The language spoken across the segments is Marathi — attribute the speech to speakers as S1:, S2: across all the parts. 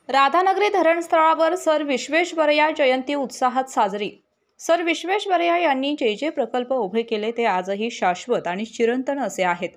S1: राधानगरी धरणस्थळावर सर विश्वेश्वरय्या जयंती उत्साहात साजरी। सर विश्वेश्वरय्या यांनी जे प्रकल्प उभे केले ते आजही शाश्वत आणि चिरंतन असे आहेत।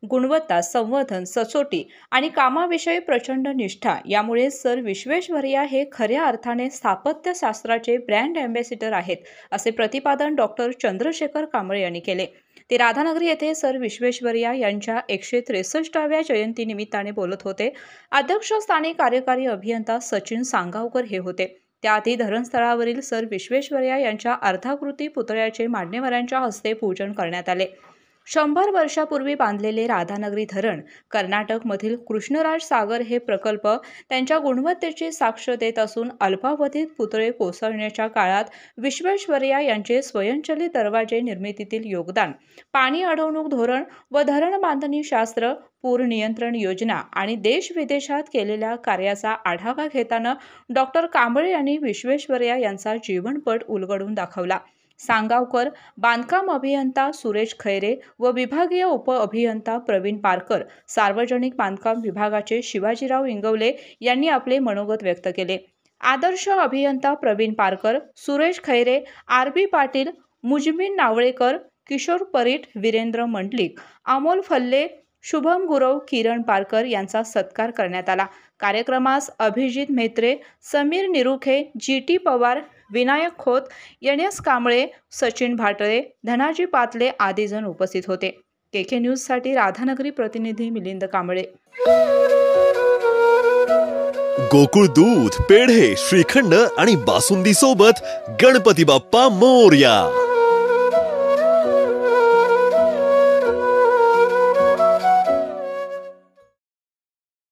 S1: गुणवत्ता, संवर्धन, सचोटी आणि कामाविषयी प्रचंड निष्ठा यामुळे सर विश्वेश्वरय्या हे खऱ्या अर्थाने स्थापत्यशास्त्राचे ब्रँड अँबॅसिडर आहेत, असे प्रतिपादन डॉक्टर चंद्रशेखर कांबळे यांनी केले। ते राधानगरी येथे सर विश्वेश्वरय्या यांच्या 163व्या जयंतीनिमित्ताने बोलत होते। अध्यक्षस्थानी कार्यकारी अभियंता सचिन सांगावकर हे होते। त्याआधी धरणस्थळावरील सर विश्वेश्वरय्या यांच्या अर्धाकृती पुतळ्याचे मान्यवरांच्या हस्ते पूजन करण्यात आले। 100 वर्षापूर्वी बांधलेले राधानगरी धरण कर्नाटकमधील कृष्णराज सागर हे प्रकल्प त्यांच्या गुणवत्तेची साक्ष देत असून अल्पावधीत पुतळे कोसळण्याच्या काळात विश्वेश्वरय्या यांचे स्वयंचलित दरवाजे निर्मितीतील योगदान, पाणी अडवणूक धोरण व धरण बांधणी शास्त्र, पूर नियंत्रण योजना आणि देश-विदेशात केलेल्या कार्याचा आढावा घेताना डॉक्टर कांबळे यांनी विश्वेश्वरय्या यांचा जीवनपट उलगडून दाखवला। सांगावकर, बांधकाम अभियंता सुरेश खैरे व विभागीय उप-अभियंता प्रवीण पारकर, सार्वजनिक बांधकाम विभागाचे शिवाजीराव इंगवले यांनी आपले मनोगत व्यक्त केले। आदर्श अभियंता प्रवीण पारकर, सुरेश खैरे, आर.बी. पाटील, मुजमिन नावळेकर, किशोर परीट, वीरेंद्र मंडलिक, अमोल फल्ले, शुभम गुरव, किरण पारकर यांचा सत्कार करण्यात आला। कार्यक्रमास अभिजित म्हेत्रे, समीर निरुखे, जी.टी. पवार, विनायक खोत, एन.एस. कांबळे, सचिन भाटळे, धनाजी पातले आदी जण उपस्थित होते। के न्यूजसाठी राधानगरी प्रतिनिधी मिलिंद कांबळे।
S2: गोकुळ दूध, पेढे, श्रीखंड आणि बासुंदी सोबत गणपती बाप्पा मोरया।